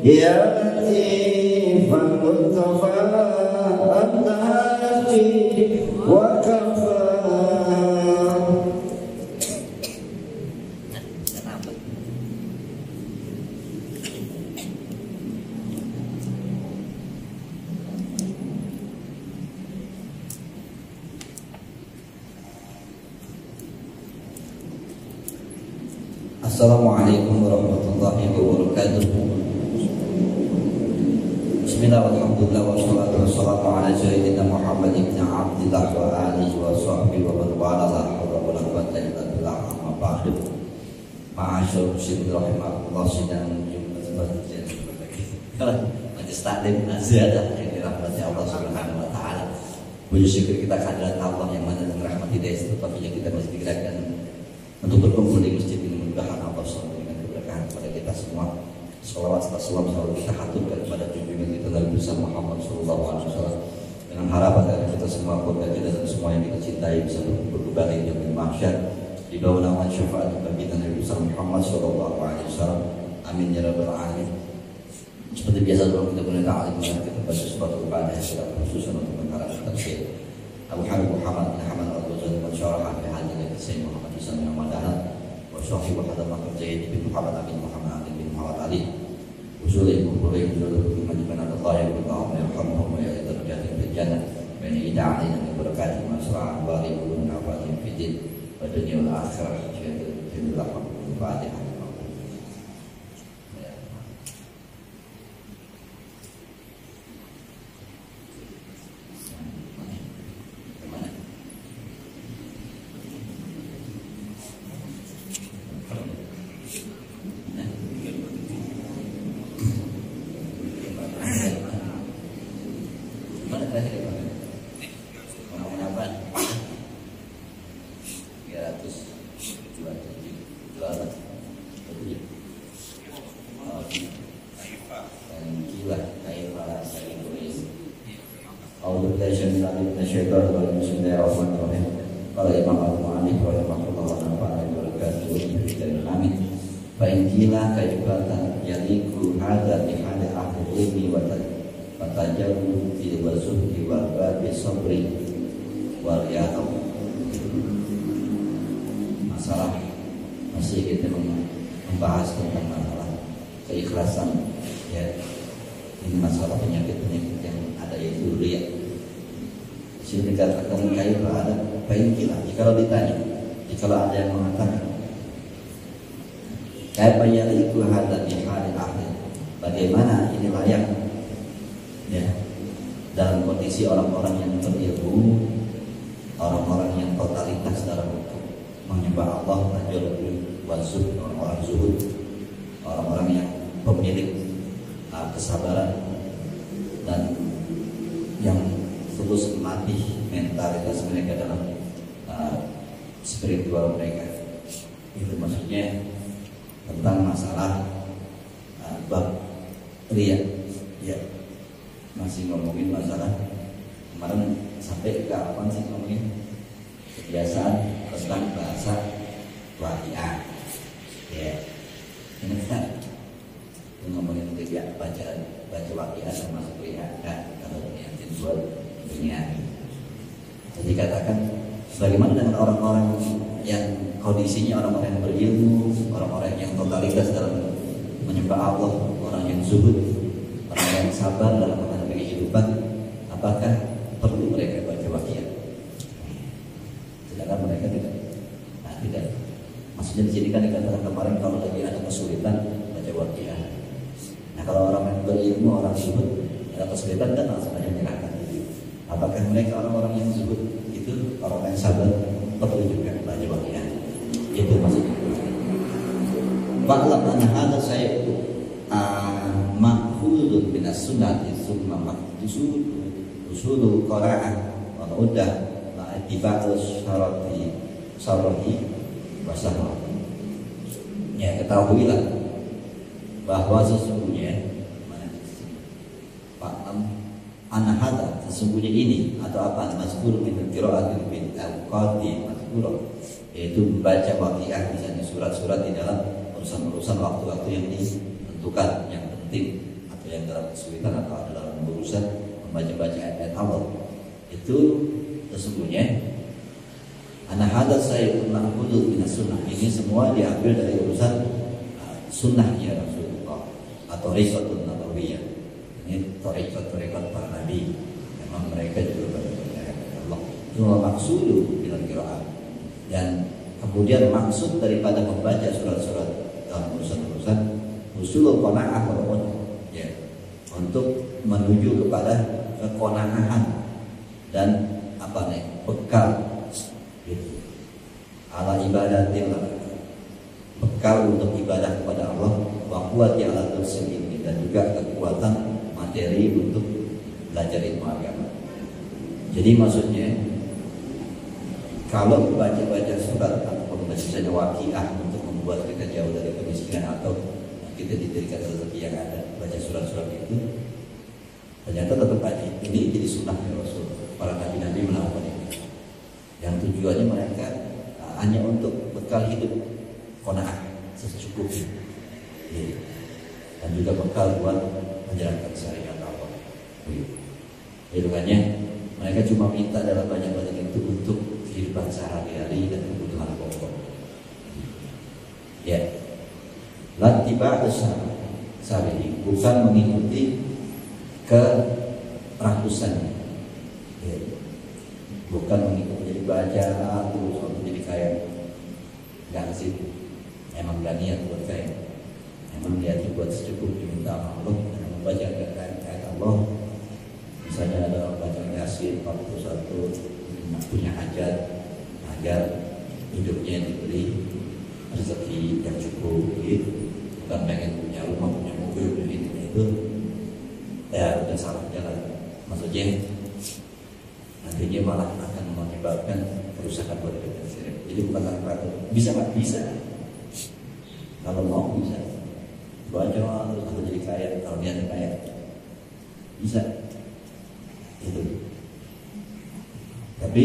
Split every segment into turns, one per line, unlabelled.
Ya Latifan Mustafa anta hasbi wa kafa. Assalamualaikum warahmatullahi wabarakatuh. Bismillah walhamdulillah wassalatu wassalamu ala sayyidina Muhammad ibn Abdillah wa alihi wa sahbihi wa man wala la hawla wa la quwwata illa billah amma ba'du. Ma'asyar muslimin rahimakumullah sidang majlis taklim naziadah yang dirahmati Allah Subhanahu wa taala. Puji syukur kita kehadirat Allah yang mana dengan rahmat hidayah serta kita masih digerakkan untuk berkumpul di masjid ini. Mudah-mudahan Allah selalu dengan keberkahan kepada kita semua. Salawat serta salam selalu kita haturkan kepada junjungan kita Nabi besar Muhammad sallallahu alaihi wasallam dengan harapan dari kita semua keluarga kita dan semua yang kita cintai bisa berkumpul kembali di yaumil mahsyar di bawah naungan syafaat Nabi Nabi besar Muhammad sallallahu alaihi wasallam. Amin ya rabbal alamin. Seperti biasa dulu kita boleh ta'alim kita baca suatu ibadah secara khusus untuk perkara tafsir. Abu Hamid Muhammad bin Hamad al-Ghazali wa syarah fi hadis Sayyid Muhammad sallallahu alaihi wasallam. Sahih wa hadam Zaid bin Muhammad bin Muhammad bin Muhammad Ali usul ilmu boleh dulu majman Allah yang berkah yarhamuhum wa yadrujat fil jannah wa yad'ali min barakati masra wa ribun nafatin fid din wa dunya wal akhirah jalla Fatihah. Masalah masih kita membahas tentang masalah keikhlasan, ya. Ini masalah penyakit-penyakit yang ada yaitu riya. Di sini dikatakan kaifa ada painkilah. Jika ditanya, jika ada yang mengatakan kaifa yaliku hadza bi halil akhir, bagaimana ini layak, ya, dalam kondisi orang-orang yang berilmu, orang-orang yang totalitas dalam menyembah Allah, rajul wazud, orang-orang zuhud, orang-orang yang pemilik kesabaran dan yang terus melatih mentalitas mereka dalam spiritual mereka. Itu maksudnya tentang masalah bab riya, ya. Masih ngomongin masalah kemarin sampai ke apa sih ngomongin kebiasaan tentang bahasa waqiah, ya. Ini kita ngomongin kegiatan baca waqiah sama waqiah kalau yang buat dunia. Jadi katakan bagaimana dengan orang-orang yang kondisinya orang-orang yang berilmu, orang-orang yang totalitas dalam menyembah Allah, orang yang zuhud, orang yang sabar dalam menghadapi kehidupan, apakah perlu mereka baca waqiah? Sedangkan mereka tidak. Nah, tidak. Maksudnya di sini kan dikatakan kemarin kalau lagi ada kesulitan baca waqiah. Nah, kalau orang yang berilmu, orang zuhud ada kesulitan kan langsung aja menyerahkan itu. Apakah mereka orang-orang yang zuhud itu orang yang sabar perlu juga baca waqiah? Itu maksudnya. Ba'lam anna hadza sayyidu ma'khudun min as-sunnati thumma maqdusul usulul qira'ah wa udah ma'atiba'us syarati wasahwa. Ya, ketahuilah bahwa sesungguhnya anna hadza sesungguhnya ini atau apa mazkur min qira'atil bil awqati mazkur, yaitu membaca waqiah misalnya surat-surat di dalam urusan-urusan waktu-waktu yang ditentukan yang penting yang dalam kesulitan atau dalam urusan membaca ayat Allah, itu sesungguhnya anak hadat saya pernah hudud minas sunnah. Ini semua diambil dari urusan sunnahnya Rasulullah atau riqatun nabawiyah. Ini tariqat para nabi. Memang mereka juga berbicara Allah. Itu maksud bilang qiraat. Dan kemudian maksud daripada membaca surat-surat dalam urusan-urusan usul qanaah ya, untuk menuju kepada keqanaahan dan bekal gitu. Ala ibadatillah, bekal untuk ibadah kepada Allah, wa quwwati ala ini, dan juga kekuatan materi untuk belajar ilmu agama. Jadi maksudnya kalau baca surat atau membaca saja waqiah untuk membuat kita jauh dari kemiskinan atau kita diberikan rezeki yang ada, baca surat-surat itu ternyata tetap aja ini jadi sunnahnya Rasul. Para nabi-nabi melakukan ini. Yang tujuannya mereka hanya untuk bekal hidup qanaah secukupnya. Dan juga bekal buat menjalankan syariat Allah. Makanya mereka cuma minta dalam banyak-banyak itu untuk kehidupan sehari-hari dan kebutuhan pokok. Ya, latibah syar'i, bukan mengikuti kerakusannya. Ya. Bukan mengikuti jadi baca terus untuk jadi kaya. Enggak sih. Emang gak niat buat kaya. Emang niatnya buat secukupnya minta Allah dan membaca ayat Allah. Misalnya ada orang baca Yasin 41 punya hajat agar hidupnya diberi rezeki yang cukup gitu. Bukan pengen punya rumah, punya mobil, punya itu ya udah salah jalan. Maksudnya nantinya malah akan menyebabkan kerusakan buat kita sendiri. Jadi bukan tanpa bisa nggak bisa. Kalau mau bisa. Baca terus aku jadi kaya, kalau dia kaya bisa. Itu. Tapi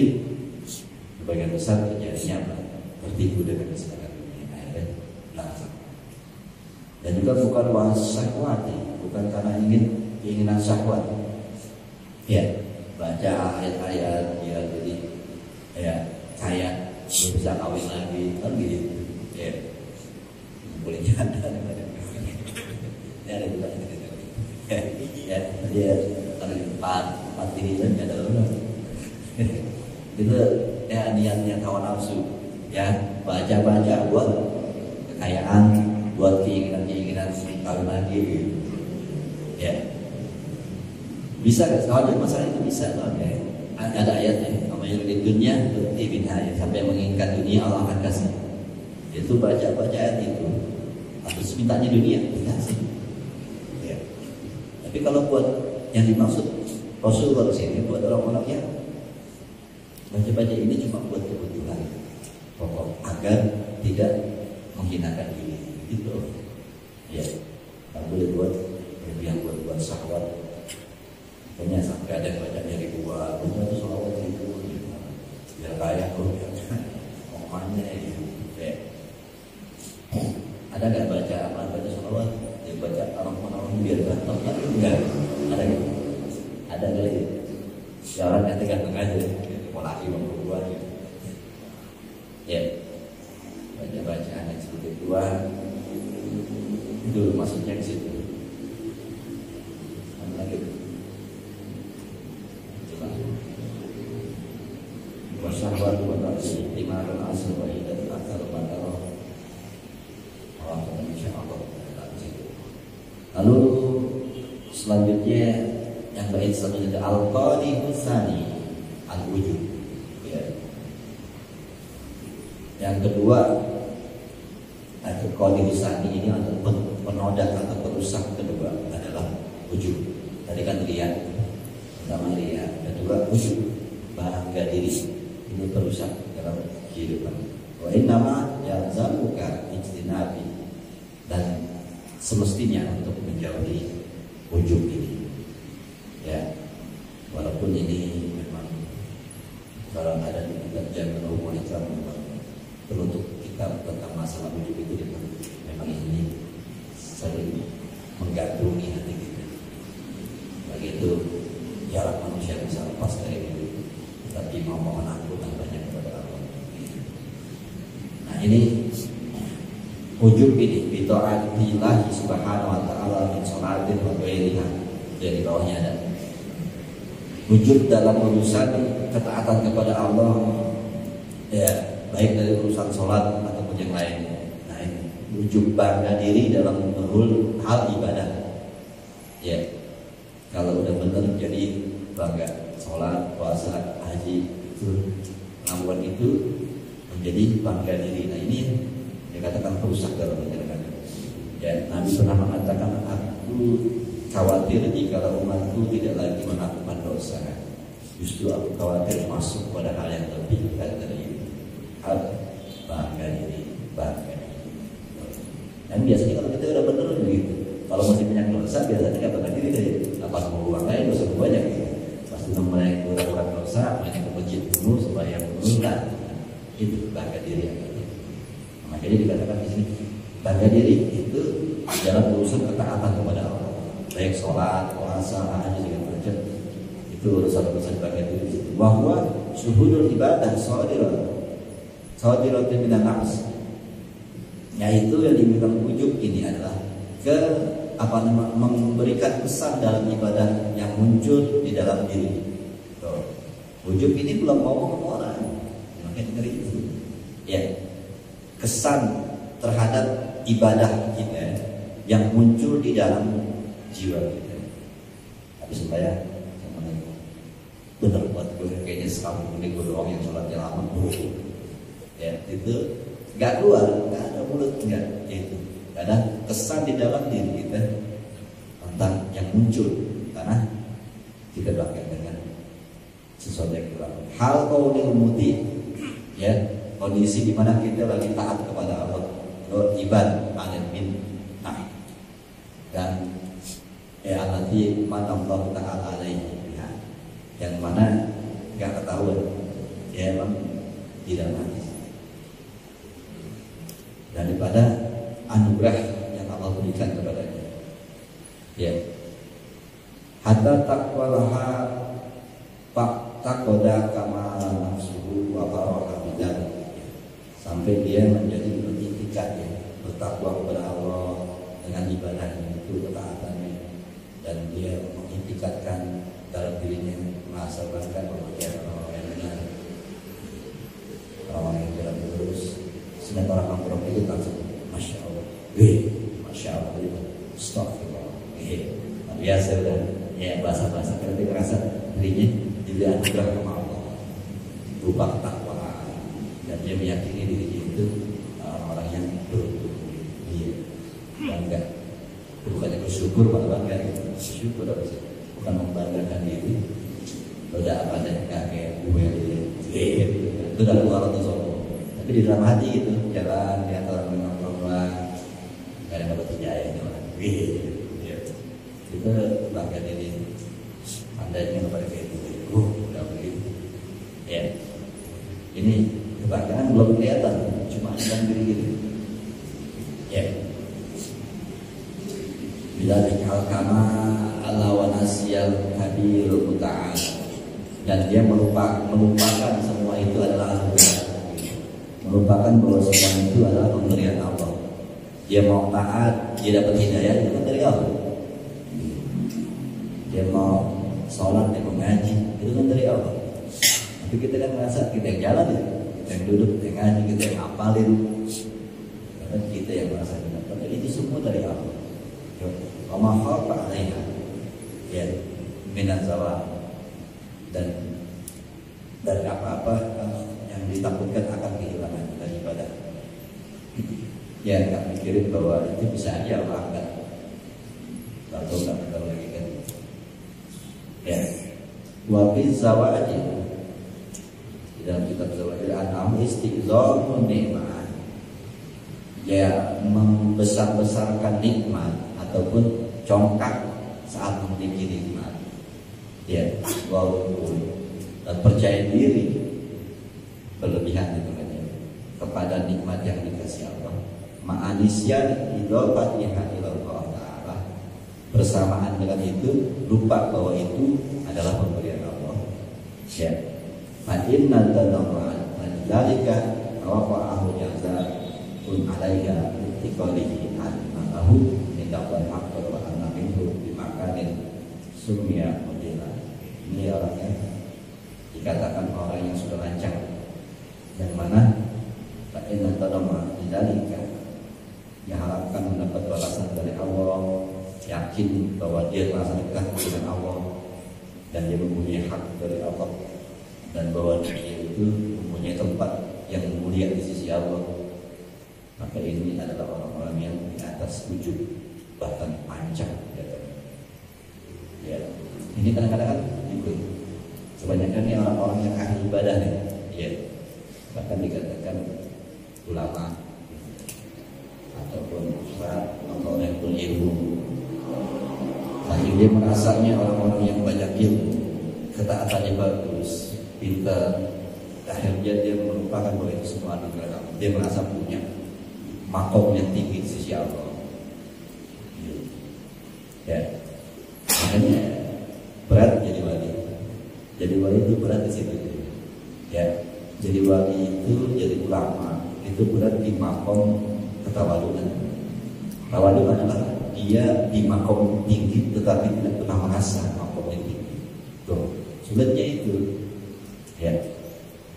sebagian besar terjadinya apa? Tertipu dengan kesadaran dunia akhirnya langsung. Dan juga bukan wasakwati, bukan karena keinginan syahwat. Ya, baca ayat-ayat ya jadi ya kaya bisa kawin lagi kan gitu. Ya. Boleh janda ya ada juga ya dia ada empat ini dan ada orang itu ya niatnya kawan nafsu ya baca buat kekayaan, buat keinginan kawin lagi gitu. Ya bisa kan? Soalnya masalah itu bisa kan? Ada ayatnya namanya di dunia ibn hayat, sampai menginginkan dunia Allah akan kasih. Itu baca ayat itu harus mintanya dunia dikasih. Ya. Tapi kalau buat yang dimaksud Rasulullah sini buat orang-orang yang baca ini cuma buat kebutuhan pokok agar tidak menghinakan diri itu. Ya, tak boleh buat yang buat syahwat. Makanya sampai ada bacanya ribuan, itu sholawat ribuan, biar kaya kok, mau mana gitu. Ya. Ada nggak baca sholawat? Dia baca orang biar ganteng kan? Enggak. Ada nggak? Ada nggak itu? Ya orang nanti ganteng aja, mau laki mau perempuan gitu. Ya, bacaan yang seperti itu maksudnya di situ. Mana lagi? Wasyahwat wa nafsi imarul asr wa idat akal badaro. Lalu selanjutnya yang baik selanjutnya al-qadi husani al-wujud. Ya. Yang kedua al-qadi husani ini adalah penodak atau perusak kedua adalah wujud. Tadi kan riya, pertama riya, kedua wujud, bangga diri. Ini perusak dalam kehidupan. Wa innama yalzamuka ijtinabi, dan semestinya untuk menjauhi wujud ini. Ya, walaupun ini memang kalau ada di kitab Jami'ul Muhkam teruntuk kita tentang masalah wujud itu memang ini sering menggandrungi hati kita. begitu jarak manusia bisa lepas dari itu, tapi mau mohon ampunan banyak kepada Allah. Nah ini ujub ini bita'atillah subhanahu wa ta'ala min sholatin wa ghairiha, dari bawahnya ada ujub dalam urusan ketaatan kepada Allah, ya baik dari urusan sholat ataupun yang lain. Nah ini ujub bangga diri dalam hal ibadah, ya kalau udah benar jadi bangga sholat, puasa, haji itu melakukan itu menjadi bangga diri. Nah ini dikatakan perusak dalam masyarakat. Ya, Nabi pernah mengatakan, aku khawatir jika umatku tidak lagi melakukan dosa. Justru aku khawatir masuk pada hal yang lebih berat dari itu. Hal bangga diri, bangga diri. Dan biasanya kalau kita udah benar begitu, kalau masih banyak dosa biasanya nggak bangga diri deh. Apa mau uang lain dosa banyak gitu. Pas sudah mulai melakukan dosa, banyak ke masjid dulu supaya menurunkan. Itu bangga diri yang itu. Makanya dikatakan di sini bangga diri itu dalam urusan ketaatan kepada Allah, baik sholat, puasa, haji segala macam. Itu urusan bangga diri. Bahwa syuhudul ibadah shadirat minan nafs, yaitu yang dibilang ujub ini adalah memberikan pesan dalam ibadah yang muncul di dalam diri. Ujub ini belum ngomong sama orang, makanya dengerin itu. Ya, kesan terhadap ibadah kita yang muncul di dalam jiwa kita. Tapi supaya benar buat gue, kayaknya sekampung ini gue doang yang sholatnya lama. Ya, itu nggak keluar, nggak ada mulut, nggak itu. Ada kesan di dalam diri kita tentang yang muncul karena kita doakan dengan sesuatu yang kurang. Hal qaulil muti, ya, kondisi di mana kita lagi taat kepada Allah, ibad alamin, nah, dan ya alati mana Allah taala alaihi, yang mana nggak ketahuan, ya emang tidak mati. Daripada anugerah yang Allah berikan kepadanya, ya, hatta taqwalaha pak takoda kama nafsuhu wa baraka bidan, sampai dia menjadi beritikat, ya, bertakwa kepada Allah dengan ibadahnya itu, ketaatannya, dan dia mengitikatkan dalam dirinya merasa bangga kepada orang yang benar, orang yang jalan lurus. Sedangkan orang nongkrong itu langsung masya Allah, masya Allah, astagfirullah, biasa udah, ya bahasa-bahasa tapi ngerasa dirinya diberi anugerah sama Allah berupa takwa, dan dia meyakini dirinya itu orang yang beruntung. Dia bangga, bukannya bersyukur, malah bangga gitu. Bersyukur bukan membanggakan diri. Udah apa ada kakek gue itu dalam luar atau sombong, tapi di dalam hati gitu, jalan di antara orang nggak ada yang percaya ini orang itu bangga diri. Andainya kepada kayak itu, udah begitu. Ya, ini kebanggaan belum kelihatan, cuma dalam diri gitu. Ya, bila dikal kama Allah wa nasyal kabirul muta'al, dan dia melupakan semua itu adalah anugerah, melupakan bahwa semua itu adalah pemberian Allah. Dia mau taat, dia dapat hidayah itu dari Allah. Dia mau sholat, dia mau ngaji, itu kan dari Allah. Tapi kita kan merasa kita yang jalan, ya, kita yang duduk, kita yang ngaji, kita yang hafalin, karena kita yang merasa benar. Tapi itu semua dari Allah. Wa khafa 'alaiha, ya, minan zawal, dan dari apa-apa yang ditakutkan akan kehilangan daripada. Ya, nggak mikirin bahwa itu bisa aja Allah angkat. Lalu nggak tahu lagi kan. Ya, wafiz zawaji, di dalam kitab Zawajil An'am, istiqzalun nikmat, ya, membesar-besarkan nikmat ataupun congkak saat memiliki nikmat, ya, walaupun dan percaya diri berlebihan itu kan, ya, kepada nikmat yang dikasih Allah, ma'anisyan idofatiha ilallah ta'ala, bersamaan dengan itu lupa bahwa itu adalah pemberian Allah. Ya. Fa inna tadamma dzalika waqa'ahu jaza'un 'alaiha ittiqalihi annahu indaqal haqq wa anna minhu bi makanin sumya mudila. Ini orangnya dikatakan orang yang sudah lancang, yang mana fa inna tadamma dzalika diharapkan mendapat balasan dari Allah, yakin bahwa dia merasa dekat dengan Allah dan dia mempunyai hak dari Allah, dan bahwa dia itu mempunyai tempat yang mulia di sisi Allah. Maka ini adalah orang-orang yang di atas ujub, bahkan panjang. Ya, ini kadang-kadang kan ikut. Kebanyakan ini orang-orang yang ahli ibadah nih. Ya, bahkan dikatakan ulama ataupun ustaz atau yang berilmu. Lagi dia merasanya orang-orang yang banyak ilmu, ketaatannya bagus, pintar, akhirnya dia melupakan bahwa itu semua anugerah Allah. Dia merasa punya makom yang tinggi di sisi Allah. Ya, makanya berat jadi wali. Jadi wali itu berat di situ. Ya, jadi wali itu, jadi ulama itu berat di makom ketawaduan. Tawaduan adalah dia di makom tinggi tetapi tidak pernah merasa makom yang tinggi. Tuh, sulitnya itu. Ya,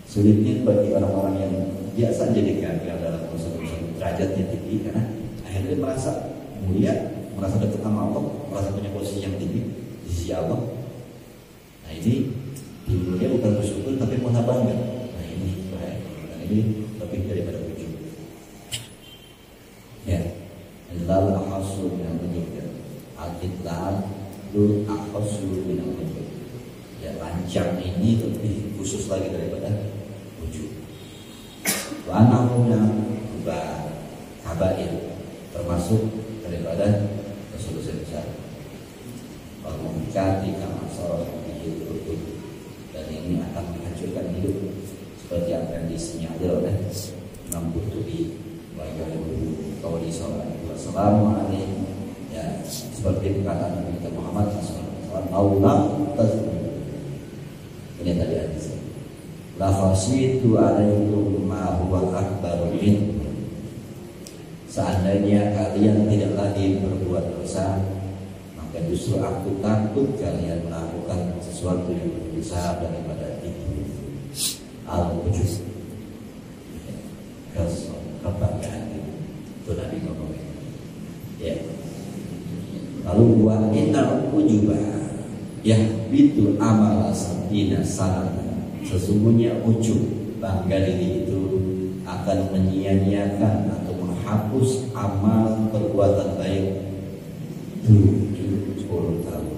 sulitnya bagi orang-orang yang biasa jadi gagal dalam urusan derajatnya tinggi karena akhirnya merasa mulia, merasa dekat sama Allah, merasa punya posisi yang tinggi di sisi Allah. Nah ini timbulnya bukan bersyukur tapi malah bangga. Nah ini bahaya. Nah ini lebih daripada ujub. Ya, lal ahassu min ujub. Al-itlal lu ahassu min ujub. Ya, lancang ini lebih khusus lagi daripada ujub. Wa anahumna kabair, termasuk daripada dosa-dosa besar. Wa mungkati kama sarah bihi al-qulub, dan ini akan menghancurkan hidup seperti apa yang disinyalir oleh Imam Qurtubi wa qauli sallallahu alaihi wasallam. Ya, seperti perkataan Nabi kita Muhammad SAW, Allah tazlim. Ini tadi hadis. La khasyitu alaikum ma huwa akbaru min. Seandainya kalian tidak lagi berbuat dosa, maka justru aku takut kalian melakukan sesuatu yang lebih besar daripada itu. Al-ujub, kebanggaan itu Nabi ngomong. Ya. Lalu wa innal ujuba yahbitu amala sabina sanata. Sesungguhnya ujub, bangga diri itu akan menyia-nyiakan atau menghapus amal perbuatan baik 70 tahun.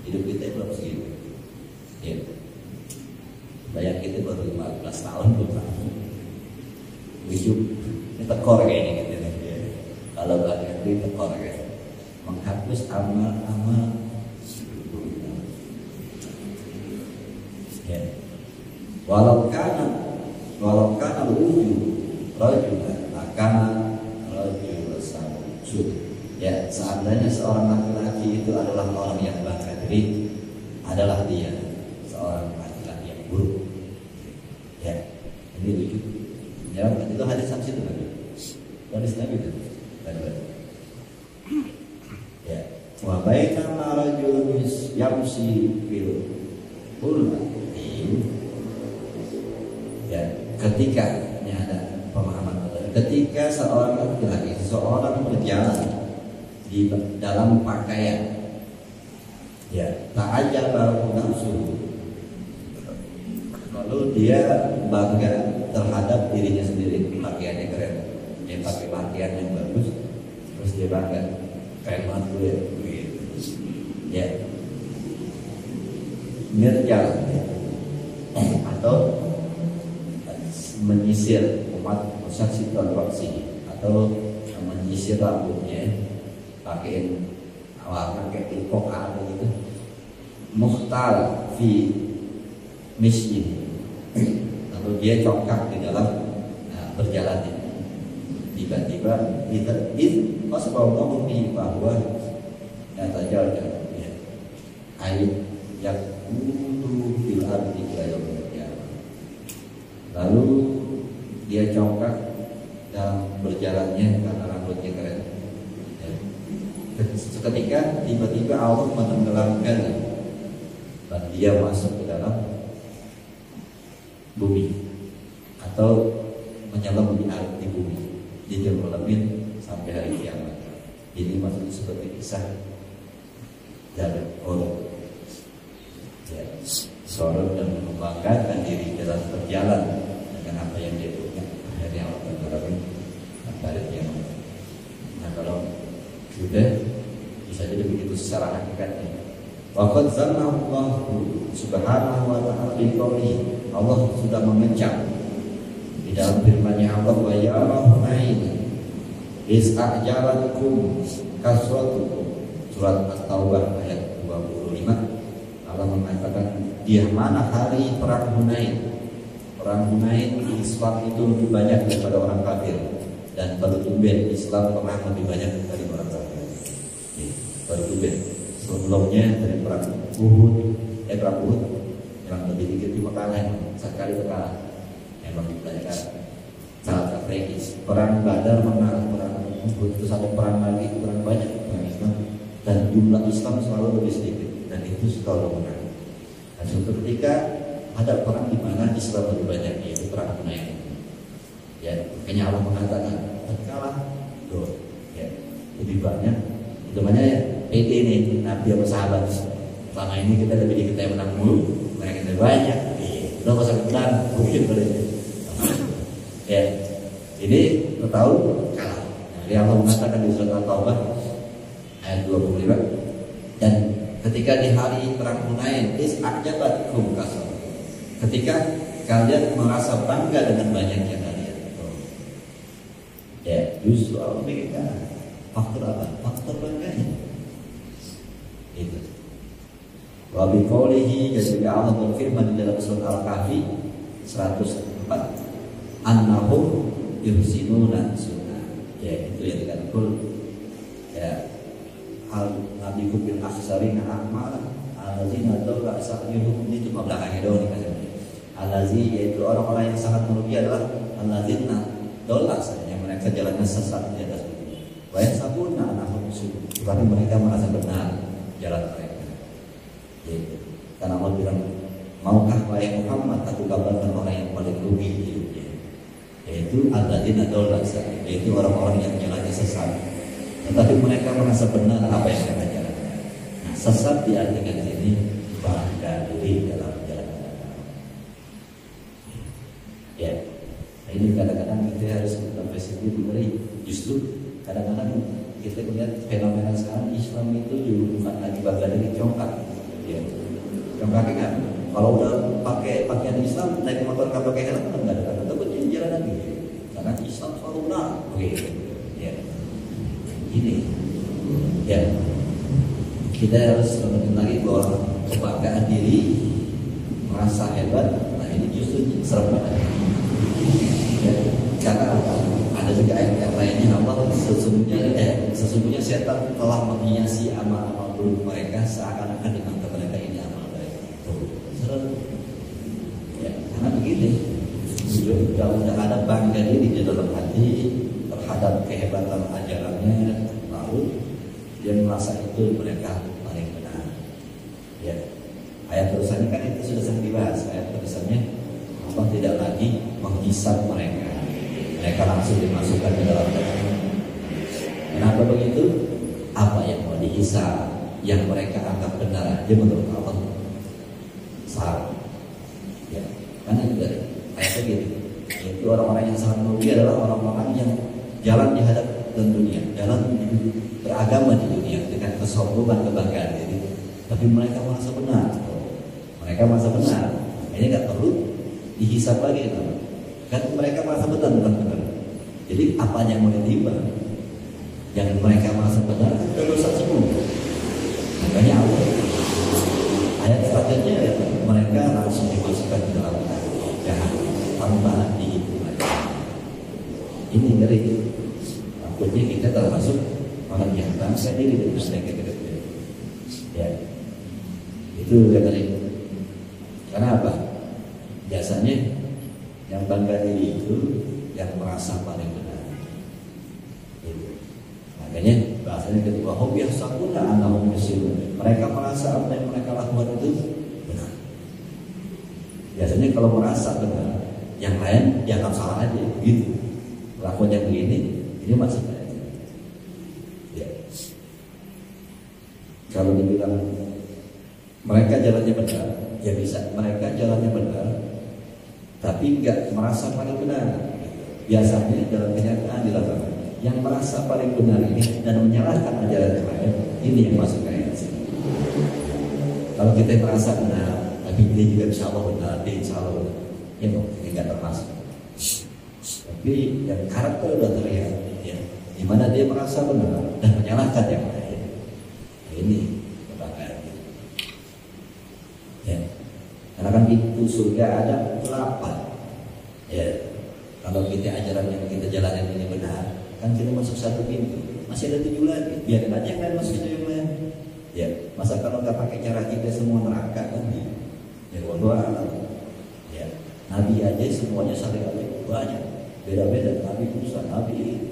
Hidup kita belum segitu. Ya. Bayang kita baru 15 tahun belum tahun. Ujub ini tekor kayak ini gitu. Kalau gak ngerti tekor kayak menghapus amal-amal. Ya. Walau kana wujud rajulan akan rajul sud. Ya, seandainya seorang laki-laki itu adalah orang yang bangga diri, adalah dia seorang laki-laki yang buruk. Ya, ini wujud. Ya, itu hadis samsi itu kan. Hadis Nabi itu. Ya, wa bainama rajulun yamshi fil qulna. Ya, ketika ini ada pemahaman, ketika seorang laki-laki, seseorang berjalan di dalam pakaian, ya, ta'ajjaba nafsuhu, lalu dia bangga terhadap dirinya sendiri, pakaiannya keren, dia pakai pakaian yang bagus, terus dia bangga, keren banget gue, ya, mirjal, atau menyisir umat musaksiton waksi, atau menyisir rambutnya pakai warna kayak pikok ada gitu, muhtal fi misyin, lalu dia congkak di dalam berjalan. tiba-tiba Rasulullah bahwa natajal ayat yang fil ardi ila yaumil qiyamah. Lalu dia congkak dalam berjalannya karena rambutnya keren. Seketika tiba-tiba Allah menenggelamkan dan dia masuk ke dalam bumi atau menyelam di bumi, jadi melemin sampai hari kiamat. Ini maksudnya seperti kisah dari orang seorang yang membanggakan diri dalam berjalan dengan apa yang dia punya, akhirnya Allah mengalami dari kiamat. Nah kalau sudah bisa jadi begitu secara hakikatnya. Waqad zannahu Allah subhanahu wa ta'ala biqauli, Allah sudah mengecam di dalam firman-Nya Allah, wa ya'lamunain is'ajalatkum kasratukum, surat At-Taubah ayat 25. Allah mengatakan di mana hari perang Hunain. Perang Hunain di Islam itu lebih banyak daripada orang kafir, dan baru tumben Islam perang lebih banyak dari orang kafir. Baru tumben. Sebelumnya dari perang Uhud, perang Uhud yang lebih dikit cuma kalah, sekali kalah. Memang dipelajari sangat strategis. Perang Badar menang, perang Uhud itu satu perang lagi, perang banyak perang Islam, dan jumlah Islam selalu lebih sedikit, dan itu selalu menang. Dan suatu ketika ada perang di mana Islam lebih banyak, yaitu perang Hunain. Ya, makanya Allah mengatakan kalah, ya, lebih banyak. Itu namanya PD nih, Nabi sama sahabat. Selama ini kita lebih dikit yang menang mulu, mereka lebih banyak. Udah masa menang, mungkin boleh. Ya, ini kita tahu kalah. Jadi Allah mengatakan di surat At-Taubah ayat 25, dan ketika di hari perang Hunain, is'ajabatkum kasar. Ketika kalian merasa bangga dengan banyaknya kalian. Ya, justru Allah berikan faktor apa? Faktor bangganya. Itu. Wa bi qoulihi, jadi Allah berfirman di dalam surat Al-Kahfi 104, annahum yuhsinuna sunna. Ya, itu yang dikatakan ya Nabi bil akhsarina a'mala allazina dalla sa'yuhum, itu belakangnya doang dikasih. Allazi, yaitu orang-orang yang sangat merugi adalah allazina dalla sa'yuhum, mereka jalannya sesat di atas bumi. Wa yasabuna anahum musyrik, tapi mereka merasa benar jalan mereka. Yaitu karena Allah bilang, maukah wahai Muhammad aku kabarkan orang yang paling rugi hidupnya, yaitu allazina dalla sa'yuhum, yaitu orang-orang yang jalannya sesat, tetapi mereka merasa benar apa yang mereka jalankan. Nah, sesat diartikan sini bangga diri dalam jalan. Ya, nah ini kadang-kadang kita harus berpikir diri. Justru kadang-kadang kita melihat fenomena sekarang Islam itu juga bukan lagi bangga diri, congkak. Ya, congkak kan? Kalau udah pakai pakaian Islam, naik motor nggak pakai helm, kan nggak ada kata takutnya di jalan lagi. Karena Islam selalu benar. Oke, ya. Ini ya, kita harus mengerti lagi bahwa kebanggaan diri, merasa hebat, nah ini justru serem banget ya, karena ada juga ayat lainnya Allah sesungguhnya setan telah menghiasi amal-amal buruk mereka seakan-akan dengan mereka ini amal baik. Serem ya, karena begini sudah ada bangga diri di dalam hati terhadap kehebatan ajarannya, lalu dia merasa itu mereka paling benar. Ya, ayat terusannya kan itu sudah sering dibahas. Ayat terusannya Allah tidak lagi menghisap mereka, mereka langsung dimasukkan ke dalam neraka. Kenapa begitu? Apa yang mau dihisap, yang mereka anggap benar aja menurut Allah salah. Ya, karena itu dari ayat begitu. Itu orang-orang yang sangat merugi adalah orang-orang yang jalan di hadapan dunia, jalan beragama di dunia dengan kesombongan, kebanggaan diri, tapi mereka merasa benar. Mereka merasa benar, ini nggak perlu dihisap lagi, kan mereka merasa benar, benar. Jadi apa yang mau ditimbang? Yang mereka merasa benar itu dosa semua. Makanya Allah ayat selanjutnya mereka langsung dimasukkan ke dalam jahat tanpa dihitung. Ini ngeri. takutnya kita termasuk orang yang bangsa diri dan sedikit ya. Itu yang tadi. Karena apa? Biasanya yang bangga diri itu yang merasa paling benar. Gitu. Makanya bahasanya ketika hum yahsabuna annahum yusirun. Mereka merasa apa yang mereka lakukan itu benar. Biasanya kalau merasa benar, yang lain dianggap salah aja, gitu. Lakukan yang begini, ini maksudnya. Ya. Kalau dibilang mereka jalannya benar, ya bisa. Mereka jalannya benar, tapi nggak merasa paling benar. Biasanya dalam kenyataan di lapangan, yang merasa paling benar ini dan menyalahkan ajaran yang lain, ini yang masuk ke ayat sini. Kalau kita merasa benar, tapi dia juga insya Allah benar, dia insya Allah benar, ya ini nggak termasuk. Tapi yang karakter udah terlihat, ya, di mana dia merasa benar dan menyalahkan yang lain, ini kebanggaan. Ya, karena kan pintu surga ada 8. Ya, kalau kita ajaran yang kita jalanin ini benar, kan kita masuk 1 pintu, masih ada 7 lagi. Biarin aja yang lain masuk ke yang lain. Ya, masa kalau nggak pakai cara kita semua neraka kan? Ya, wallahu a'lam. Ya, Nabi aja semuanya syariatnya banyak, beda-beda. Nabi Musa, Nabi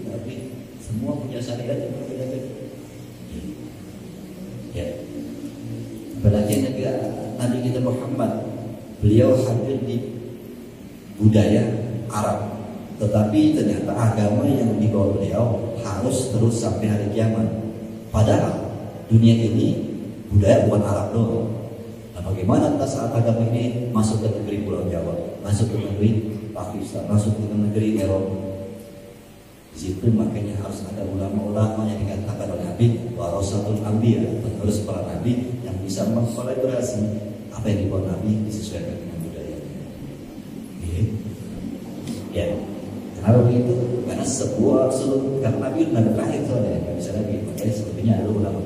semua punya syariat yang berbeda-beda. Ya, apalagi Nabi kita Muhammad, beliau hadir di budaya Arab, tetapi ternyata agama yang dibawa beliau harus terus sampai hari kiamat. Padahal dunia ini budaya bukan Arab doang. Nah, bagaimana saat agama ini masuk ke negeri Pulau Jawa, masuk ke negeri Pakistan, masuk ke negeri Eropa? Di situ makanya harus ada ulama-ulama yang dikatakan oleh Nabi warasatul anbiya, penerus para nabi yang bisa mengkolaborasi apa yang dibawa Nabi disesuaikan dengan budaya. Ya, kenapa begitu? Karena seluruh karena Nabi Nabi terakhir soalnya nggak bisa lagi, makanya selebihnya ada ulama.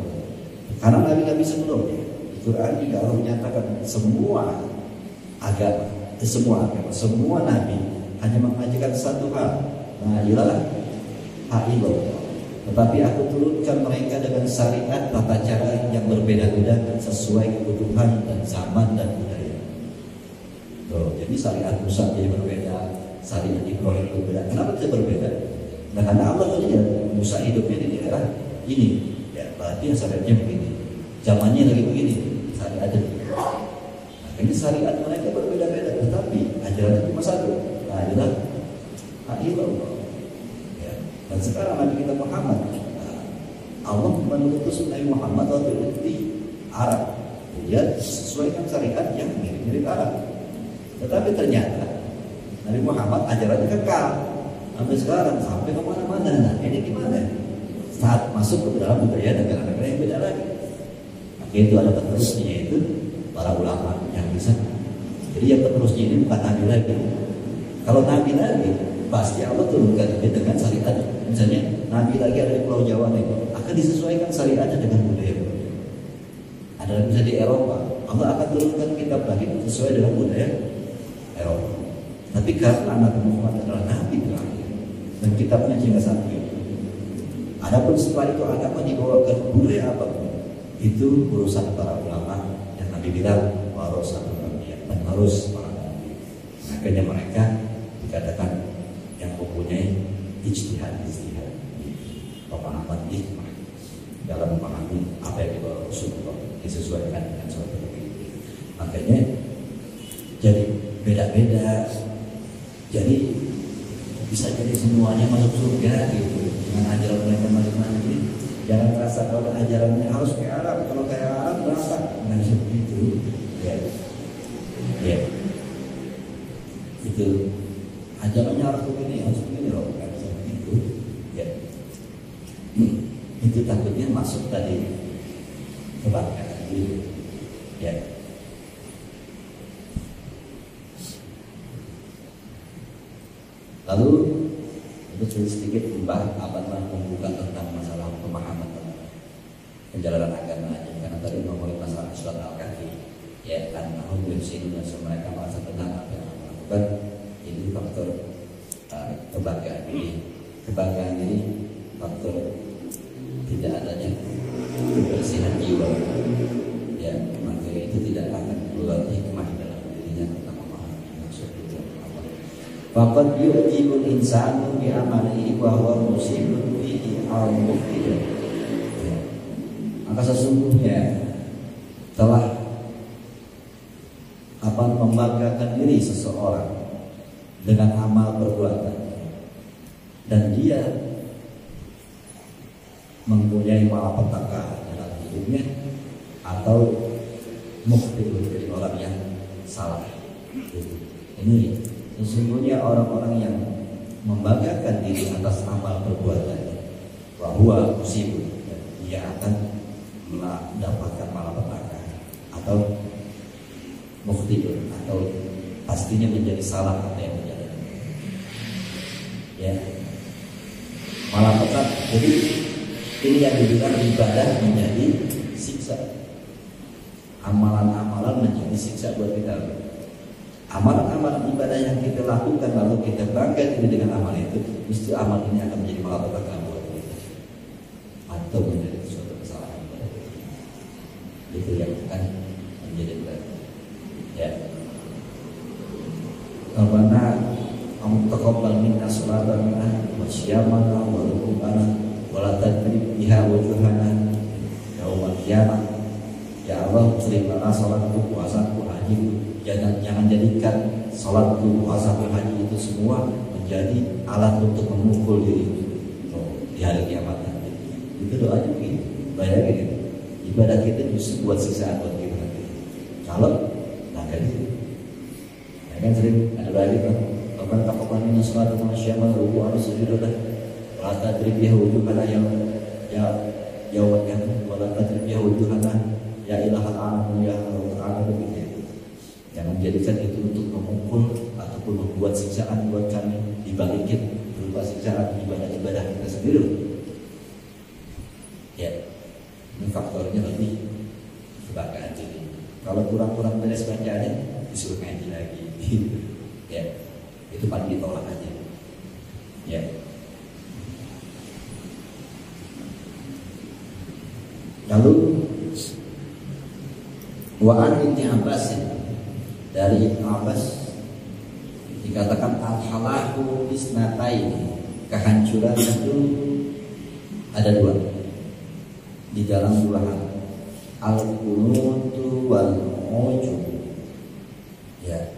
Karena Nabi Nabi sebelumnya, Quran juga Allah menyatakan semua agama, semua nabi hanya mengajarkan satu hal, nah ialah ha'illallah. Tetapi aku turunkan mereka dengan syariat tata cara yang berbeda-beda sesuai kebutuhan dan zaman dan budaya. Tuh, jadi syariat Musa jadi berbeda, syariat Ibrahim berbeda. Kenapa bisa berbeda? Nah, karena Allah melihat Musa hidupnya di daerah ini, ya berarti syariatnya begini. Zamannya lagi begini, syariatnya. Nah, ini syariat mereka berbeda-beda, tetapi ajarannya cuma satu. Nah, adalah ha'illallah. Dan sekarang Nabi kita Muhammad, Allah mengutus Nabi Muhammad waktu itu di Arab. Dia sesuaikan syariat yang mirip-mirip Arab. Tetapi ternyata Nabi Muhammad ajarannya kekal sampai sekarang, sampai kemana-mana. Nah, ini gimana? Saat masuk ke dalam budaya negara-negara yang beda lagi. Maka itu ada penerusnya, yaitu para ulama yang bisa. Jadi yang penerusnya ini bukan Nabi lagi. Kalau Nabi lagi, pasti Allah turunkan dia dengan syariat. Misalnya Nabi lagi ada di Pulau Jawa nih, akan disesuaikan syariatnya dengan budaya. Ada misalnya di Eropa, Allah akan turunkan kitab lagi sesuai dengan budaya Eropa. Tapi karena Nabi Muhammad adalah Nabi terakhir dan kitabnya cuma satu. Adapun setelah itu agama dibawa ke budaya apapun, itu urusan para ulama yang Nabi bilang warasatul anbiya, penerus para nabi. Makanya mereka dikatakan yang mempunyai ijtihad pemahaman hikmah dalam memahami apa yang dibawa Rasulullah, disesuaikan dengan suatu begitu. Makanya jadi beda-beda, jadi bisa jadi semuanya masuk surga gitu dengan ajaran mereka masing-masing. Jangan merasa kalau ajarannya harus kayak Arab, kalau kayak Arab berapa nggak seperti itu. Ya itu ajarannya harus begini loh, nggak bisa begitu. Ya, itu takutnya masuk tadi kebanggaan gitu. Ya. Lalu untuk sedikit membuka tentang masalah pemahaman tentang penjalanan agama aja, karena tadi ngomongin masalah surat Al-Kahfi, ya kan, namun sini mereka merasa tenang apa yang melakukan. Ini faktor kebanggaan ini faktor tidak adanya kebersihan jiwa, ya maka itu tidak akan keluar hikmah dalam dirinya tentang memahami maksud itu apa. Faqad yu'jibul insanu bi amalihi wa huwa musibun fihi aw mubtidun. Maka sesungguhnya telah membanggakan diri seseorang dengan amal perbuatan dan dia mempunyai malapetaka dalam hidupnya atau mukhtidun, jadi orang yang salah. Ini sesungguhnya orang-orang yang membanggakan diri atas amal perbuatannya, bahwa musibun, dia akan mendapatkan malapetaka atau mukhtidun, atau pastinya menjadi salah apa yang terjadi. Ya, malapetaka. Jadi ini yang dibilang ibadah menjadi siksa. Amalan-amalan menjadi siksa buat kita. Amalan-amalan ibadah yang kita lakukan lalu kita bangga diri dengan amal itu, mesti amal ini akan menjadi malapetaka buat kita atau menjadi suatu kesalahan buat kita. Itu yang akan menjadi berat. Ya. Rabbana taqabbal minna salatana wa siyamana wa rukubana wa la tadrib biha wujuhana yaumal qiyamah. Ya Allah, terimalah salatku, puasaku, hajiku. Jangan jadikan salatku, puasaku, haji itu semua menjadi alat untuk memukul diri di hari kiamat nanti. Itu doanya begini. Bayangin, ibadah kita justru buat siksaan buat kita. Kalau nggak diri, ya kan sering ada lagi kan. Kapan kapan ini sholat sama syamal ruku harus sujud dah. Rata terbiah wujud karena yang jawabkan wala terbiah wujud karena ya ilahal alam ya Allah begitu. Yang menjadikan itu untuk memukul ataupun membuat siksaan buat kami dibalikin berupa siksaan ibadah-ibadah kita sendiri. Ya, ini faktornya lebih kebanggaan diri. Kalau kurang-kurang beres bacaannya disuruh ngaji lagi. Ya, itu pasti ditolak aja. Ya. Lalu Wa'an Ibn Abbas, dari Ibn Abbas dikatakan al-halaku isnataini, kehancuran itu ada dua, di dalam dua hal, al-qunutu wal-ujub, ya,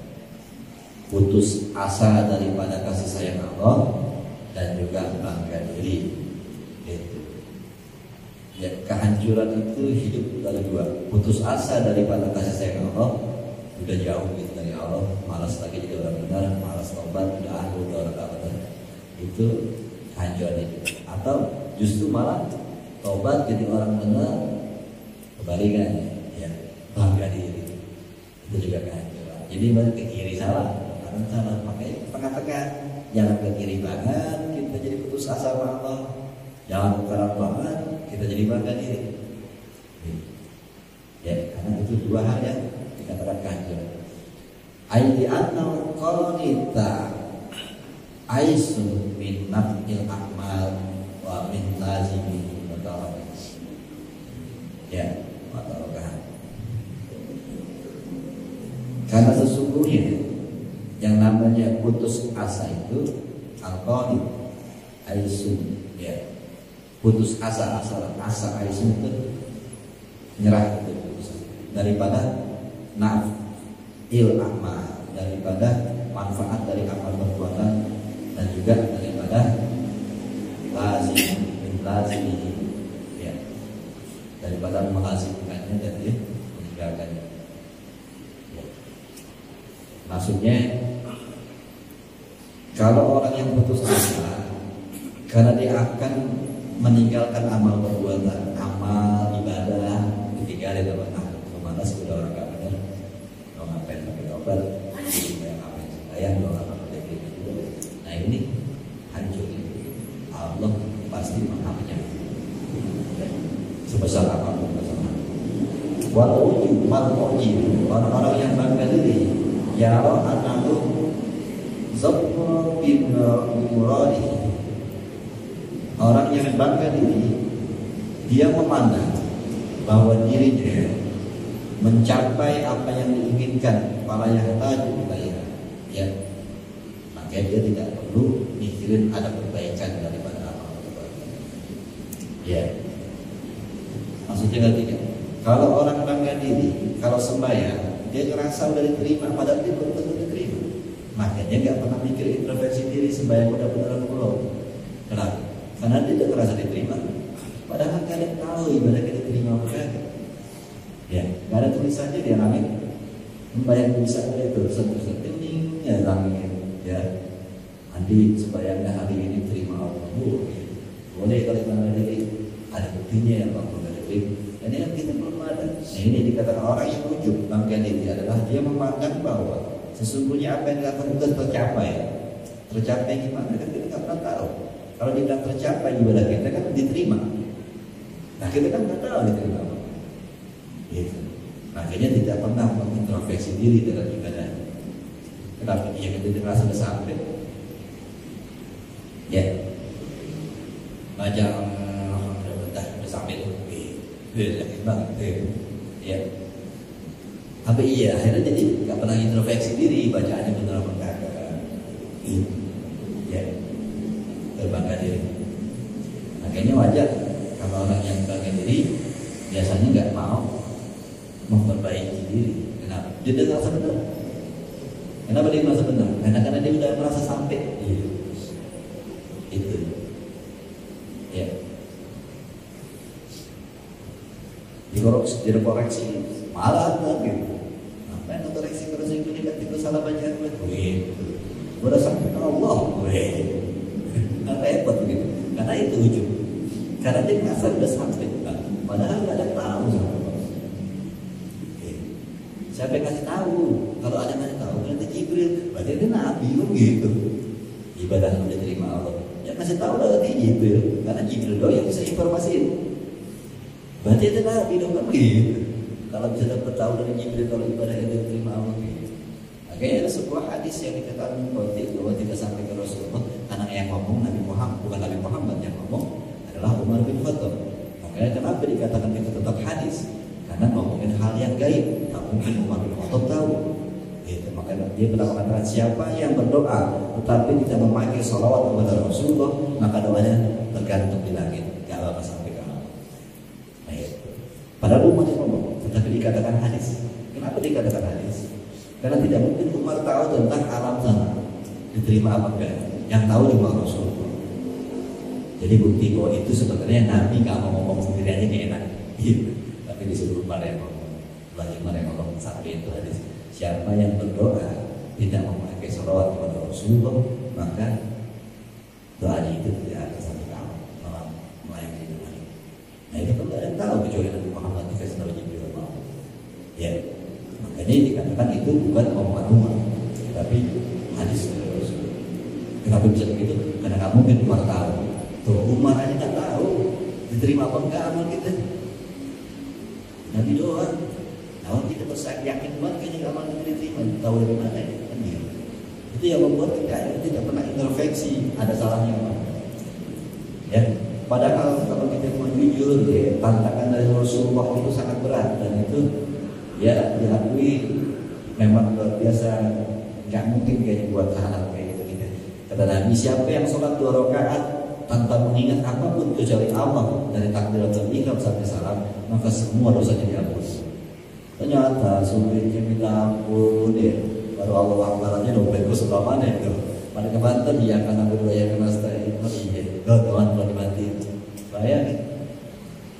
putus asa daripada kasih sayang Allah dan juga bangga diri. Ya, kehancuran itu hidup dari dua, putus asa daripada kasih sayang Allah, udah jauh gitu dari Allah, malas lagi jadi orang benar, malas tobat, udah orang benar, itu kehancuran itu. Atau justru malah tobat jadi orang benar, kebalikannya, ya, bangga diri, itu juga kehancuran. Jadi balik ke kiri salah, kanan salah, makanya tengah-tengah, jangan ke kiri banget, kita jadi putus asa sama Allah, jangan ke kanan banget, kita jadi bangga diri. Ya, karena itu dua hal yang dikatakan kehancuran. Aidi annal qanita aisun min nafil a'mal wa min lazimi mutawakil. Ya, mutawakil. Karena sesungguhnya yang namanya putus asa itu al-qanit aisun, ya. Putus asa aisun itu nyerah itu daripada nafil amal, daripada manfaat dari amal perbuatan, dan juga daripada lazim ya, daripada melazimkannya dan meninggalkannya. Ya. Maksudnya kalau orang yang putus asa karena dia akan meninggalkan amal perbuatan, amal ibadah, ditinggalin apa? Malas udah orang gak benar, lo ngapain pakai tobat, yang ngapain sayang, lo ngapain pakai gitu. Nah ini hancur. Allah pasti mengampuni sebesar apapun kesalahan. Walau orang-orang yang bangga diri, ya Allah anakku zabur bin muradi, orang Orang yang bangga diri, dia memandang bahwa dirinya mencapai apa yang diinginkan, malah yang tadi wilayah, ya, maka dia tidak perlu mikirin ada perbaikan daripada amal perbuatan. Ya, maksudnya ngerti kan? Kalau orang bangga diri, kalau sembahyang, dia ngerasa udah diterima, padahal dia belum tentu diterima. Makanya nggak pernah mikir introspeksi diri sembahyang udah beneran belum. Kenapa? Karena dia tidak ngerasa diterima. Padahal kalian tahu ibadah kita diterima bukan? Ya, nggak ada tulisannya dia langit. Sembahyang bisa itu terus ini ya langit, ya. Nanti sembahyangnya hari ini terima Allah. Boleh kalau bangga diri, ada buktinya yang Allah nggak diterima. Ini yang kita belum ada. Nah, ini dikatakan orang yang ujub bangga diri adalah dia memandang bahwa sesungguhnya apa yang dilakukan itu tercapai. Tercapai gimana? Kan kita nggak pernah tahu. Kalau dibilang tercapai ibadah kita kan diterima. Nah kita kan nggak tahu diterima apa. Gitu. Makanya tidak pernah mengintrospeksi diri dalam ibadah. Kenapa dia kita merasa sudah sampai? Ya, baca udah sampai itu. Yakin banget, ya. Tapi iya, akhirnya jadi nggak pernah introspeksi diri, bacaannya benar apa enggak, ya, terbangga diri. Makanya wajar kalau orang yang bangga diri biasanya nggak mau memperbaiki diri. Kenapa? Dia tidak merasa benar. Kenapa dia merasa benar? Karena dia sudah merasa sampai. Itu, ya. Dikoreksi malah gitu. Ngapain koreksi itu negatif salah baca gue? Udah sampai ke Allah, nggak repot gitu. Karena itu ujung. Karena dia merasa udah sampai, padahal nggak ada tahu. Siapa yang kasih tahu? Kalau ada yang kasih tahu, berarti Jibril. Berarti dia Nabi gitu. Ibadah udah terima Allah. Yang kasih tahu berarti Jibril. Karena Jibril doang yang bisa informasiin. Berarti itu Nabi dong kan gitu. Kalau bisa dapat tahu dari Jibril kalau ibadah itu diterima Allah gitu. Makanya ada sebuah hadis yang dikatakan bahwa tidak sampai ke Rasulullah karena yang ngomong Nabi Muhammad, bukan Nabi Muhammad yang ngomong adalah Umar bin Khattab. Makanya kenapa dikatakan itu tetap hadis? Karena ngomongin hal yang gaib. Tak mungkin Umar bin Khattab tahu. Gitu. Makanya dia pernah mengatakan siapa yang berdoa tetapi tidak memakai sholawat kepada Rasulullah maka doanya tergantung di langit. Gak bakal sampai. Padahal Umar yang ngomong, tetapi dikatakan hadis. Kenapa dikatakan hadis? Karena tidak mungkin Umar tahu tentang alam sana diterima apa enggak. Yang tahu cuma Rasulullah. Jadi bukti bahwa itu sebenarnya Nabi nggak mau ngomong sendiri aja kayak enak. Gitu. Tapi disuruh Umar yang ngomong. Umar yang ngomong sampai itu hadis. Siapa yang berdoa tidak memakai sholawat kepada Rasulullah maka doanya itu tidak akan sampai kamu malah melayani Tuhan. Nah itu kan tidak ada yang tahu kecuali Nabi Muhammad dikasih tahu Jibril mau. Ya, makanya dikatakan itu bukan omongan Umar, tapi hadis dari Rasul. Kenapa bisa begitu? Karena nggak mungkin Umar tahu. Tuh Umar aja nggak tahu diterima apa enggak amal kita. Nabi doang. Nah, kita bersaing yakin banget kayaknya amal kita diterima. Tahu dari mana ya? Kan gitu. Itu yang membuat kita tidak pernah introspeksi ada salahnya apa. Ya. Padahal kalau kita mau jujur, ya, tantangan dari Rasulullah itu sangat berat dan itu ya diakui memang luar biasa, nggak mungkin kayaknya buat hal kayak gitu kita. Kata Nabi, siapa yang sholat 2 rakaat tanpa mengingat apapun kecuali Allah dari takbiratul ihram sampai salam, maka semua dosanya dihapus. Ternyata sulitnya minta ampun, ya. Baru Allah Akbar-nya dompetku sebelah mana itu? Pada kebantan dia akan ambil daya kenastai. Tuhan kalau dibanting. Bayangin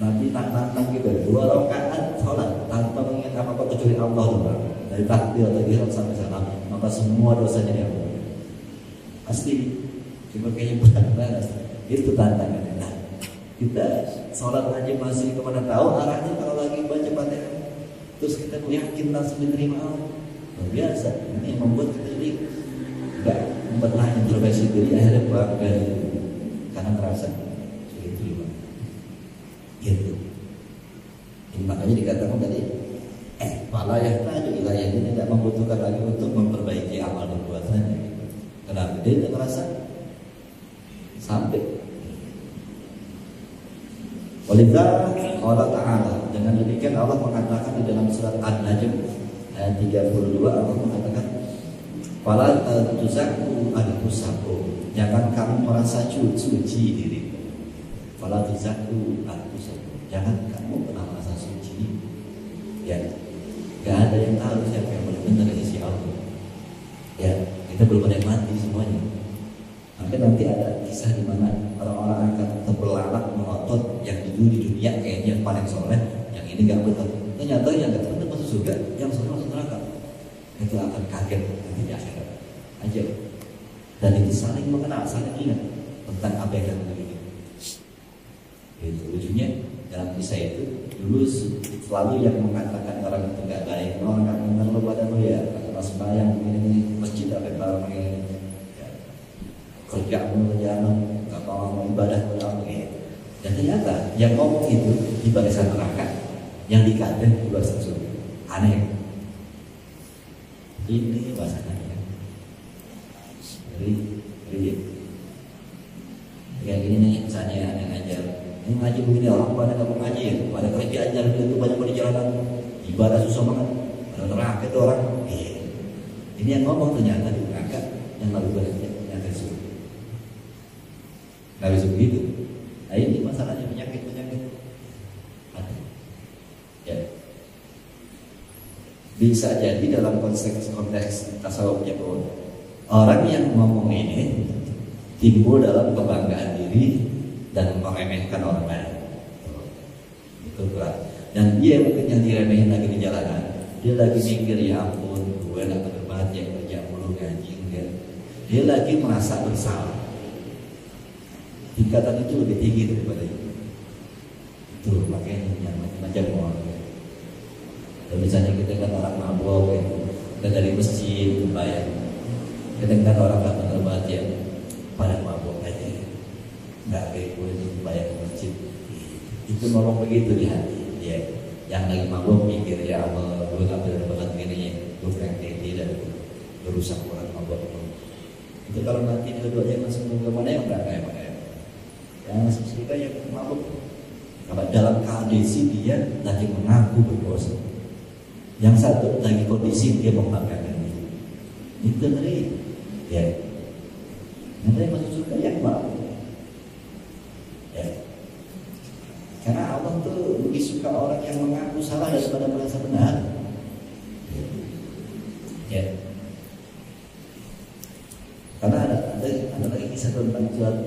Nabi nantang gitu 2 rakaat sholat tanpa mengingat apa-apa kecuali Allah Tuhan. Dari takbir atau ihram sampai salam, maka semua dosanya diampuni. Pasti cuma kayaknya berat banget. Itu tantangannya. Nah, kita sholat aja masih kemana tahu arahnya kalau lagi baca Fatihah. Terus kita yakin langsung diterima Allah. Luar biasa. Ini yang membuat kita jadi enggak pernah introspeksi diri akhirnya bangga karena merasa sulit terima. Gitu. Ini makanya dikatakan tadi, malah yang tadi wilayah ini tidak membutuhkan lagi untuk memperbaiki amal perbuatannya. Kenapa? Dia tidak merasa sampai. Walidha Allah Ta'ala, dengan demikian Allah mengatakan di dalam surat An-Najm ayat 32, Allah mengatakan fala tuzakku anfusakum, jangan kamu merasa suci diri. Fala tuzakku anfusakum, jangan kamu pernah merasa suci. Ya, gak ada yang tahu siapa yang benar-benar dari sisi Allah. Ya, kita belum ada yang mati semuanya. Sampai nanti ada kisah di mana orang-orang akan terbelalak melotot yang dulu di dunia kayaknya yang paling soleh, yang ini gak betul. Ternyata yang gak betul masuk surga, yang soleh masuk neraka. Itu akan kaget nanti di akhirat aja. Dan itu saling mengenal, saling ingat tentang apa yang kita miliki. Itu lucunya dalam kisah itu dulu selalu yang mengatakan orang itu gak baik, orang gak mengenal pada lu ya, karena sembahyang ini masjid apa barang ini. Kerja menjalan, nggak mau ibadah pulang gitu. Dan ternyata yang ngomong itu di barisan neraka, yang dikata di barisan surga. Aneh. Ini bahasanya. Jadi kayak gini nih, misalnya yang ngajar, ini ngaji begini orang pada nggak mau ngaji ya, pada kerja ajar itu banyak di jalanan, ibadah susah banget, ada neraka itu orang. Ini yang ngomong ternyata di neraka yang lalu berarti yang surga. Nggak bisa begitu. Nah ini masalahnya penyakit. Ya. Bisa jadi dalam konteks tasawufnya bahwa orang yang ngomong ini timbul dalam kebanggaan diri dan meremehkan orang lain. Itu berat. Dan dia mungkin yang diremehin lagi di jalanan, dia lagi mikir ya ampun, gue nggak berbuat yang kerja mulu gaji enggak. Dia lagi merasa bersalah. Tingkatan itu lebih tinggi daripada itu. Itu makanya yang macam orang. Dan misalnya kita kan orang mabuk, kita dari masjid bayar. Kita kan orang nggak berbuat ya, pada mabuk aja, nggak kayak gue itu bayar ke masjid. Itu ngomong begitu di hati. Ya, yang lagi mabuk mikir ya Allah, gue nggak berbuat begini, gue kayak ini dan berusak orang mabuk. Itu kalau nanti dua-duanya masuk ke mana yang nggak kayak mana? Yang kita yang mabuk, kalau dalam kondisi dia lagi mengaku berdosa, yang satu lagi kondisi dia membanggakan diri. Itu dari ya, nanti masuk surga yang mabuk. Ya, karena Allah tuh lebih suka orang yang mengaku salah daripada merasa benar. Ya, karena ada lagi kisah tentang surat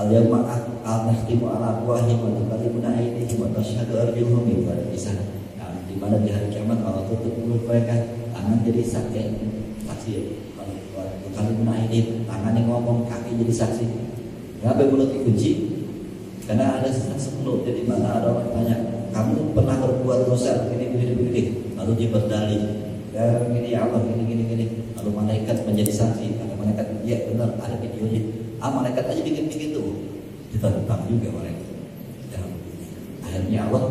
al-yawma al-nahtimu ala afwahihim wa tukallimuna aydihim wa tashhadu arjuluhum, itu ada kisah di mana di hari kiamat Allah tutup mulut mereka, tangan jadi saksi, tukallimuna aydihim, tangan yang ngomong, kaki jadi saksi. Kenapa mulut dikunci? Karena ada saksi mulut. Jadi mana ada orang tanya, kamu pernah berbuat dosa begini, lalu dia berdalih, ya begini ya Allah, gini. Lalu malaikat menjadi saksi. Kata malaikat, ya benar, ada videonya. Malaikat aja bikin tuh, kita tetap juga mereka. Akhirnya Allah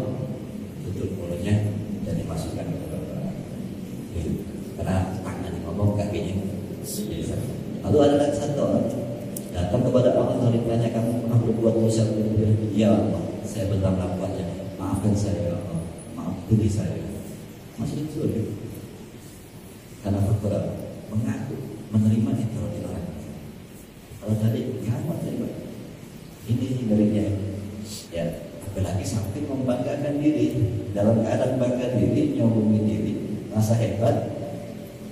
tutup mulutnya dan dimasukkan ke dalam. Karena tangan ngomong, kakinya. Lalu ada lagi satu orang datang kepada Allah lalu ditanya, kamu pernah berbuat dosa? Ya Allah, saya benar melakukannya. Maafkan saya ya Allah, maafkan saya. Masuk surga. Karena faktor mengaku, menerima itu orang. Kalau tadi kamu terima, ini hindarinya. Ya, apalagi sampai membanggakan diri, dalam keadaan bangga diri, nyombongin diri, rasa hebat,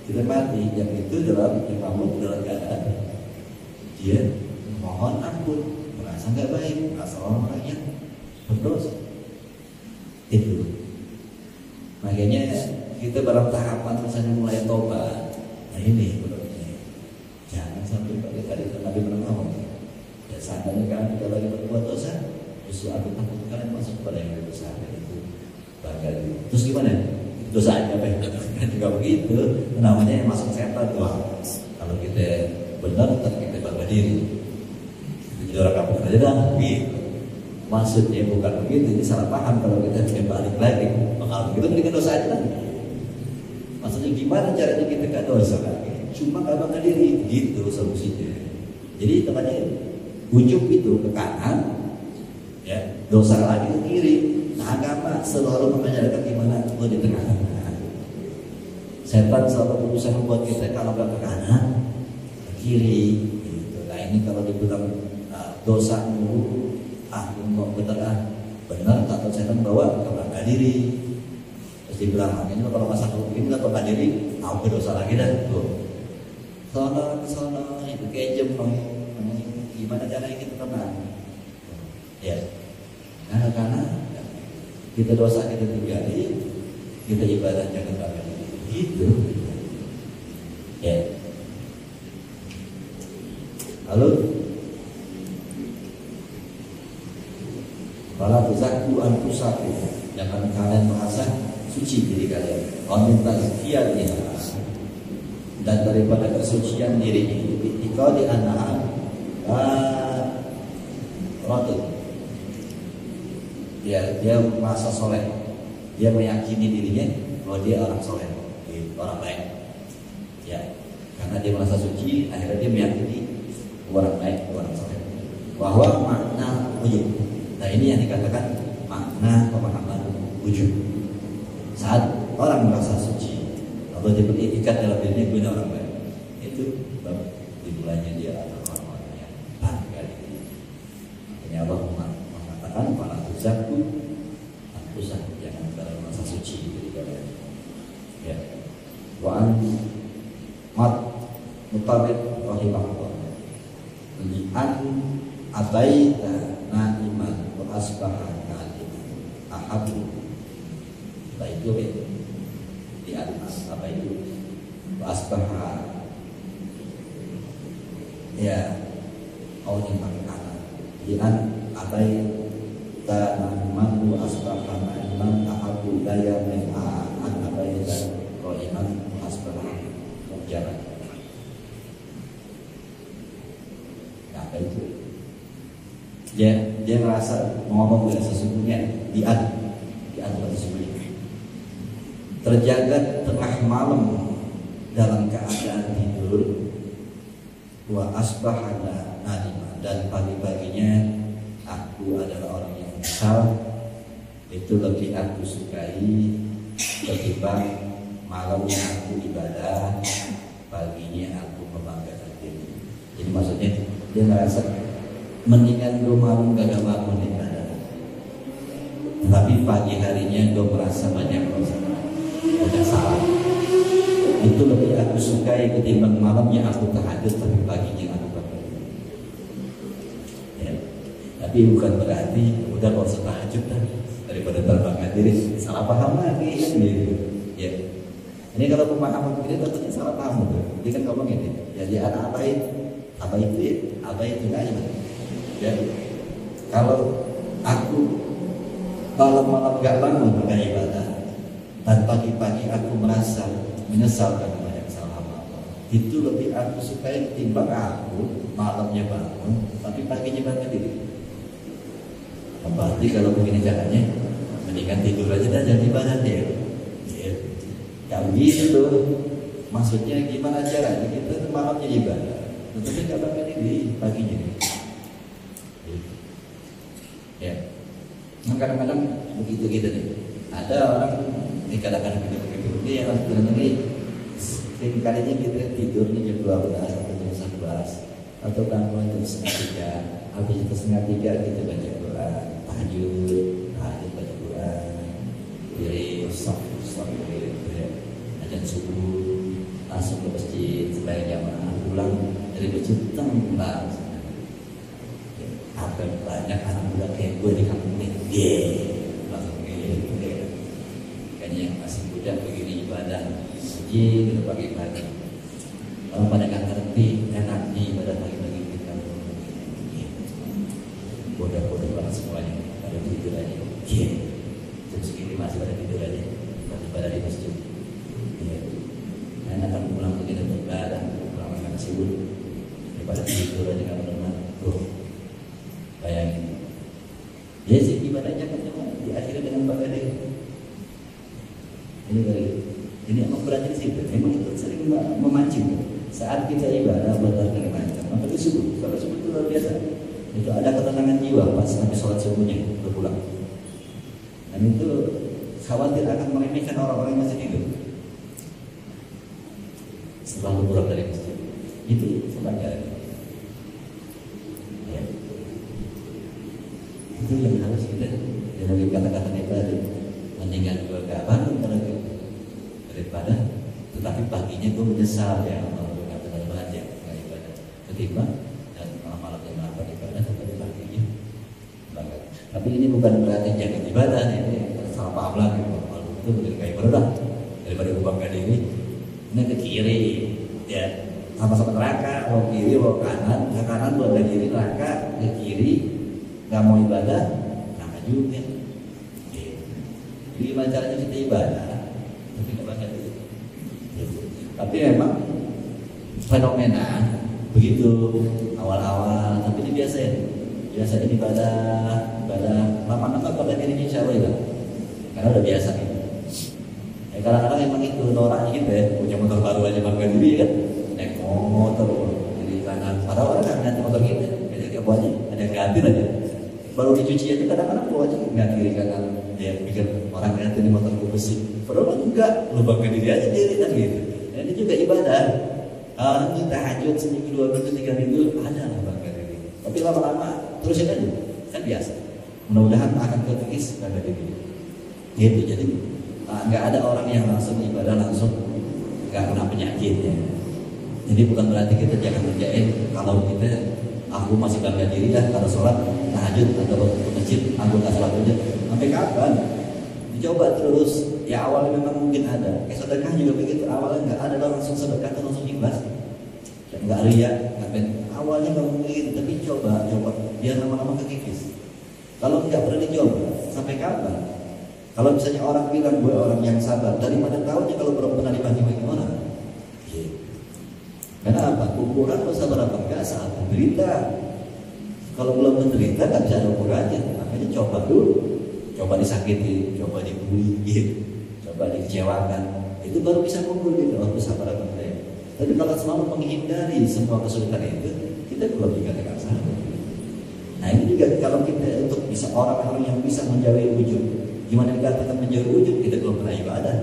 tidak mati. Yang itu dalam keadaan dia mohon ampun, merasa nggak baik, merasa orang yang berdosa. Itu. Makanya kita dalam tahapan misalnya mulai tobat. Nah ini berarti jangan sampai pakai tadi Nabi ngomong. Ya seandainya kalian tidak lagi berbuat dosa, justru aku takut kalian masuk kepada yang lebih besar, itu bangga diri. Terus gimana? Dosa aja apa? Kan juga begitu. Namanya yang masuk setan tuh. Kalau kita benar, kita bangga diri. Jadi orang kampung aja dah. Gitu. Maksudnya bukan begitu. Ini salah paham. Kalau kita balik lagi, bakal begitu mendingan dosa aja lah. Maksudnya gimana caranya kita gak dosa lagi? Cuma gak bangga diri. Gitu solusinya. Jadi tempatnya ujung itu ke kanan, ya. dosa lagi ke kiri. Nah, agama selalu mengajarkan gimana gue di tengah-tengah. Setan selalu berusaha membuat kita kalau nggak ke kanan, ke kiri. Gitu. Nah ini kalau dibilang dosa mulu, aku mau bener benar atau setan bawa ke belakang diri. Terus dibilang ini kalau masa begini nggak belakang diri, aku dosa lagi dan tuh. Sono itu kejem gimana caranya kita tenang? Ya, karena kita dosa kita tinggali, kita ibadah jangan belakang diri. Gitu. Ya. Lalu Fala tuzakku anfusakum, jangan kalian merasa suci diri kalian. Qamin tazkiyatiha, dan daripada kesucian diri ini. Iqadi anha rotut. Dia merasa soleh, dia meyakini dirinya bahwa dia orang soleh, orang baik. Ya, karena dia merasa suci, akhirnya dia meyakini orang baik, orang soleh. Bahwa makna wujud. Nah ini yang dikatakan makna pemahaman wujud. Saat orang merasa suci atau dia beriktikat dalam dirinya gue orang baik, itu dimulainya dia orang-orang yang baik. Makanya Allah mengatakan para tuzakku anfusakum, jangan kalian merasa suci diri kalian. Ya. Wa an mat mutabid rahimahullah. An abaita na'iman wa asbaha nadiman ahabu. Itu di atas apa itu wa asbaha, ya kau yang pakai kata di an abaita na'iman wa asbaha nadiman ahabu daya me'a an abaita ro'iman wa asbaha mujaran. Apa itu? Dia merasa ngomong dengan sesungguhnya di atas sesungguhnya terjaga tengah malam dalam keadaan tidur, wa asbahana nadima, dan pagi-paginya aku adalah orang yang menyesal. Itu lebih aku sukai ketimbang malamnya aku ibadah, paginya aku membanggakan diri. Jadi maksudnya dia merasa mendingan gue malam gak bangun ibadah, tapi pagi harinya gue merasa banyak salah. Itu lebih aku sukai ketimbang malamnya aku tahajud tapi paginya aku bangun. Ya. Tapi bukan berarti udah gak usah tahajud daripada terbangkan diri. Salah paham lagi kan gitu. Ya. Ini kalau pemahaman begini tentunya salah paham betul. Dia kan ngomong ini. Ya dia apa itu ya? Apa itu aja. Ya, kalau aku malam-malam gak bangun beribadah dan pagi-pagi aku merasa menyesal karena banyak salah malam, itu lebih aku sukai ketimbang aku malamnya bangun tapi paginya bangun diri. Berarti kalau begini caranya, mendingan tidur aja dan jadi ibadah deh. Ya begitu. Maksudnya gimana caranya kita malamnya ibadah, tetapi gak bangun diri paginya. Ya, kadang-kadang begitu gitu nih. Ada orang kadang-kadang begitu. Dia yang sebenarnya sering kalinya kita tidur nih jam 12 atau jam 11 atau bangun jam setengah 3. Habis itu setengah 3 kita baca Quran, tahajud baca Quran, diri saf ya, azan subuh, langsung ke masjid sebagai jamaah, pulang dari masjid tenang. Apa banyak anak muda kayak gue di kampung ini, langsung gitu. Kayaknya yang masih muda begini ibadah, gitu pagi-pagi. Orang pada nggak ngerti enak nih ibadah pagi-pagi di kampung. Bodoh-bodoh banget semuanya, pada tidur aja. Jam segini masih pada tidur aja, masih pada di masjid. Enak kan pulang begini beribadah, pulang makan nasi uduk, daripada tidur aja nggak benar. Bayangin, ya sih ibadahnya kan cuma diakhiri dengan bagaimana ini emang berarti sih, memang itu sering memancing. Saat kita ibadah benar dengan lancar, maka itu subuh, kalau subuh itu luar biasa. Itu ada ketenangan jiwa pas sampai sholat subuhnya berpulang. Dan itu khawatir akan meremehkan orang-orang yang masih tidur setelah pulang dari masjid. Itu pelajaran. Ya. Itu yang harus kita dengar kata-kata tadi. Mendingan gue gak bangun daripada, tetapi paginya gue menyesal ya Allah gue gak pernah belajar gak ibadah ketimbang dan malam-malam yang melakukan ibadah tetapi paginya banget. Tapi ini bukan berarti jangan ibadah, ini salah paham lagi. Kalau itu benar kayak ibadah daripada gue bangga diri ini ke kiri ya sama-sama neraka, mau kiri mau kanan, ke kanan bangga diri neraka, ke kiri gak mau ibadah neraka juga. Jadi gimana caranya kita ibadah? Tapi nggak banyak itu. Tapi memang fenomena begitu awal-awal. Tapi ini biasa ya. Biasanya ibadah lama-lama pada dirinya insya Allah ya. Karena udah biasa gitu. Ya, kadang-kadang emang itu norak gitu ya. Punya motor baru aja bangga diri kan. Naik motor jadi kanan. Padahal orang nggak ganti motor kita. Jadi kayak aja ada yang ganti aja. Baru dicuci aja kadang-kadang bawa aja nggak kiri kanan. Ya pikir orang ganti di motor gue bersih. Padahal enggak, lu bangga diri aja diri kan gitu. Dan ini juga ibadah. Kita tahajud seminggu, 2 minggu, 3 minggu ada lah bangga diri. Tapi lama-lama terusin aja, kan biasa. Mudah-mudahan akan ketikis bangga diri. Gitu jadi nggak ada orang yang langsung ibadah langsung nggak kena penyakit ya. Jadi bukan berarti kita jangan menjain kalau kita aku masih bangga diri ya kalau sholat tahajud atau ke masjid aku nggak sholat aja. Sampai kapan? Dicoba terus. Ya awalnya memang mungkin ada. Kayak sedekah juga begitu. Awalnya nggak ada langsung sedekah atau langsung ikhlas. Nggak riya. Awalnya nggak mungkin. Tapi coba. Biar lama-lama kekikis. Kalau nggak pernah dicoba, sampai kapan? Kalau misalnya orang bilang gue orang yang sabar, dari mana tahunya kalau belum pernah dibagi-bagi orang? Kenapa? Ukuran lo sabar apa enggak saat menderita. Kalau belum menderita nggak bisa ada ukurannya. Makanya coba dulu. Coba disakiti, coba dibully, gitu. Coba dikecewakan, itu baru bisa ngukur gitu. Oh, sabar apa enggak. Tapi kalau selalu menghindari semua kesulitan itu, kita belum dikatakan sabar. Nah ini juga kalau kita untuk bisa orang-orang yang bisa menjauhi ujub, gimana dikatakan menjauhi ujub? Kita belum pernah ibadah.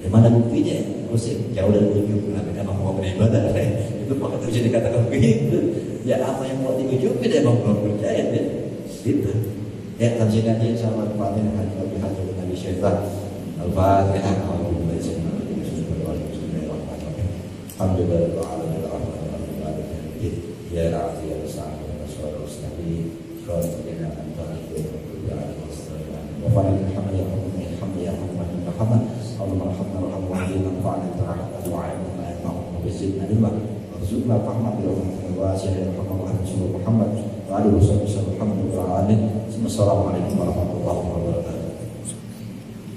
Di mana buktinya? Terus jauh dari ujub, kenapa emang mau beribadah? Itu makanya bisa dikatakan begitu. Ya apa yang mau diujubin emang belum percaya ya. Gitu. Ya, terjadi aja sama kemarin lebih hati Nabi Syaitan Al-Fatihah Alhamdulillah ya Rabbi ya Rasul Rasulullah Nabi kalau kita antara itu wa fa'ala alhamdulillah alhamdulillah Allahumma rahmatna wa rahmatna wa ta'ala du'a'ana wa bizidna ilma warzuqna fahma bil wasi'il Muhammad wa alihi wasallam Assalamualaikum warahmatullahi wabarakatuh.